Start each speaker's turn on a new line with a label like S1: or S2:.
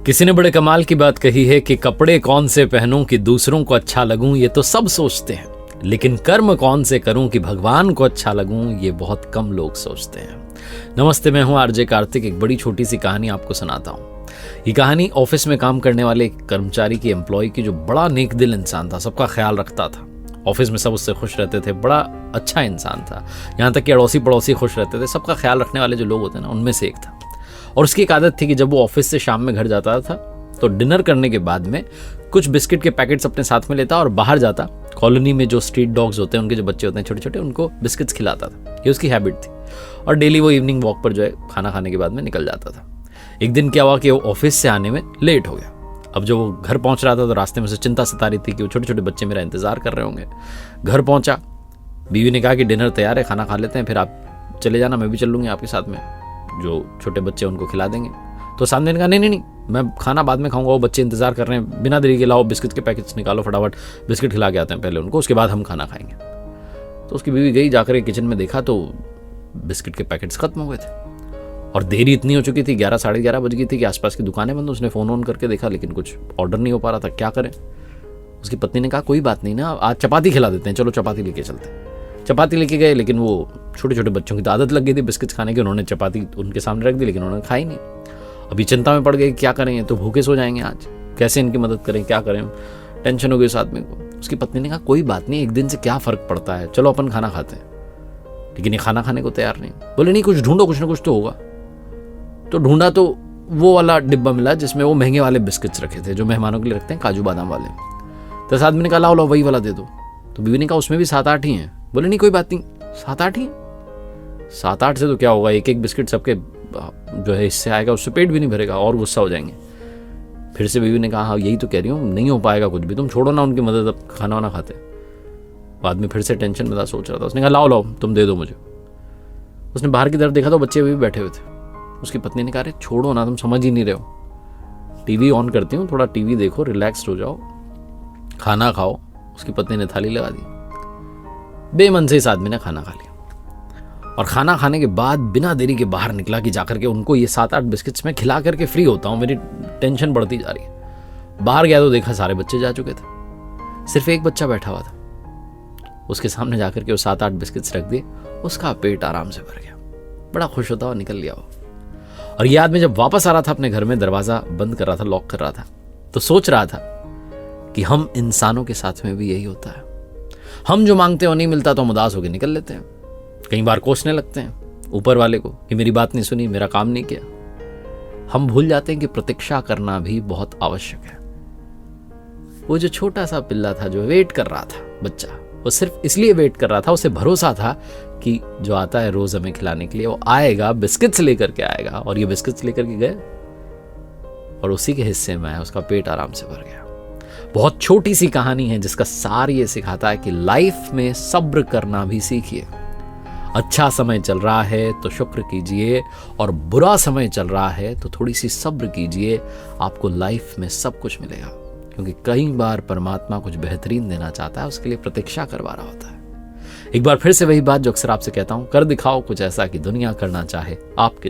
S1: किसी ने बड़े कमाल की बात कही है कि कपड़े कौन से पहनूं कि दूसरों को अच्छा लगूं, ये तो सब सोचते हैं, लेकिन कर्म कौन से करूं कि भगवान को अच्छा लगूं, ये बहुत कम लोग सोचते हैं। नमस्ते, मैं हूं आरजे कार्तिक। एक बड़ी छोटी सी कहानी आपको सुनाता हूं। ये कहानी ऑफिस में काम करने वाले एक कर्मचारी की, एम्प्लॉय की, जो बड़ा नेक दिल इंसान था, सबका ख्याल रखता था। ऑफिस में सब उससे खुश रहते थे, बड़ा अच्छा इंसान था। यहाँ तक कि अड़ोसी पड़ोसी खुश रहते थे। सबका ख्याल रखने वाले जो लोग होते हैं ना, उनमें से एक था। और उसकी एक आदत थी कि जब वो ऑफिस से शाम में घर जाता था तो डिनर करने के बाद में कुछ बिस्किट के पैकेट्स अपने साथ में लेता और बाहर जाता। कॉलोनी में जो स्ट्रीट डॉग्स होते हैं, उनके जो बच्चे होते हैं छोटे छोटे, उनको बिस्किट्स खिलाता था। ये उसकी हैबिट थी। और डेली वो इवनिंग वॉक पर जो है खाना खाने के बाद में निकल जाता था। एक दिन क्या हुआ कि वो ऑफिस से आने में लेट हो गया। अब जब वो घर पहुंच रहा था तो रास्ते में से चिंता सता रही थी कि वो छोटे छोटे बच्चे मेरा इंतजार कर रहे होंगे। घर पहुंचा, बीवी ने कहा कि डिनर तैयार है, खाना खा लेते हैं, फिर आप चले जाना, मैं भी चल लूंगी आपके साथ में, जो छोटे बच्चे उनको खिला देंगे। तो सामने ने कहा नहीं, मैं खाना बाद में खाऊंगा, वो बच्चे इंतजार कर रहे हैं, बिना देरी के लाओ बिस्किट के पैकेट्स निकालो, फटाफट बिस्किट खिला के आते हैं पहले उनको, उसके बाद हम खाना खाएंगे। तो उसकी बीवी गई, जाकर किचन में देखा तो बिस्किट के पैकेट्स खत्म हो गए थे। और देरी इतनी हो चुकी थी, 11 साढ़े 11 बज गई थी कि आसपास की दुकानें बंद। उसने फ़ोन ऑन करके देखा लेकिन कुछ ऑर्डर नहीं हो पा रहा था, क्या करें। उसकी पत्नी ने कहा कोई बात नहीं ना, आज चपाती खिला देते हैं, चलो चपाती लेके चलते हैं। चपाती लेके गए, लेकिन वो छोटे छोटे बच्चों की तो आदत लग गई थी बिस्किट्स खाने की। उन्होंने चपाती उनके सामने रख दी, लेकिन उन्होंने खाई नहीं। अभी चिंता में पड़ गए, क्या करें, तो भूखे सो जाएंगे आज, कैसे इनकी मदद करें, क्या करें। टेंशन हो गई उस आदमी को। उसकी पत्नी ने कहा कोई बात नहीं, एक दिन से क्या फ़र्क पड़ता है, चलो अपन खाना खाते हैं। लेकिन ये खाना खाने को तैयार नहीं। बोले नहीं, कुछ ढूंढो, कुछ ना कुछ तो होगा। तो ढूंढा तो वो वाला डिब्बा मिला जिसमें वो महंगे वाले बिस्किट्स रखे थे, जो मेहमानों के लिए रखते हैं, काजू बादाम वाले। तो इस आदमी ने कहा लाओ वही वाला दे दो। तो बीवी ने कहा उसमें भी 7-8 ही हैं। बोले नहीं कोई बात नहीं, 7-8 ही हैं। 7-8 से तो क्या होगा, एक एक बिस्किट सबके जो है इससे आएगा, उससे पेट भी नहीं भरेगा और गुस्सा हो जाएंगे। फिर से बीवी ने कहा हाँ यही तो कह रही हूँ, नहीं हो पाएगा कुछ भी, तुम छोड़ो ना उनकी मदद, अब खाना वाना खाते। बाद में फिर से टेंशन में था, सोच रहा था। उसने कहा लाओ तुम दे दो मुझे। उसने बाहर की तरफ देखा तो बच्चे भी बैठे हुए थे। उसकी पत्नी ने कहा अरे छोड़ो ना, तुम समझ ही नहीं रहे हो, टीवी ऑन करती हूँ, थोड़ा टीवी देखो, रिलैक्स हो जाओ, खाना खाओ। उसकी पत्नी ने थाली लगा दी। बेमन से इस आदमी ने खाना खा लिया और खाना खाने के बाद बिना देरी के बाहर निकला कि जाकर के उनको ये 7-8 बिस्किट्स में खिला करके फ्री होता हूँ, मेरी टेंशन बढ़ती जा रही है। बाहर गया तो देखा सारे बच्चे जा चुके थे, सिर्फ एक बच्चा बैठा हुआ था। उसके सामने जाकर के वो 7-8 बिस्किट्स रख दिए, उसका पेट आराम से भर गया, बड़ा खुश होता हुआ निकल गया वो। और ये आदमी जब वापस आ रहा था अपने घर में, दरवाजा बंद कर रहा था, लॉक कर रहा था, तो सोच रहा था कि हम इंसानों के साथ में भी यही होता है। हम जो मांगते हो नहीं मिलता तो हम उदास होकर निकल लेते हैं, कई बार कोसने लगते हैं ऊपर वाले को कि मेरी बात नहीं सुनी, मेरा काम नहीं किया। हम भूल जाते हैं कि प्रतीक्षा करना भी बहुत आवश्यक है। वो जो छोटा सा पिल्ला था जो वेट कर रहा था, बच्चा, वो सिर्फ इसलिए वेट कर रहा था, उसे भरोसा था कि जो आता है रोज हमें खिलाने के लिए, वो आएगा, बिस्किट्स लेकर के आएगा। और ये बिस्किट्स लेकर के गए और उसी के हिस्से में उसका पेट आराम से भर गया। बहुत छोटी सी कहानी है जिसका सार ये सिखाता है कि लाइफ में सब्र करना भी सीखिए। अच्छा समय चल रहा है तो शुक्र कीजिए, और बुरा समय चल रहा है तो थोड़ी सी सब्र कीजिए, आपको लाइफ में सब कुछ मिलेगा। क्योंकि कई बार परमात्मा कुछ बेहतरीन देना चाहता है, उसके लिए प्रतीक्षा करवा रहा होता है। एक बार फिर से वही बात जो अक्सर आपसे कहता हूं, कर दिखाओ कुछ ऐसा कि दुनिया करना चाहे आपके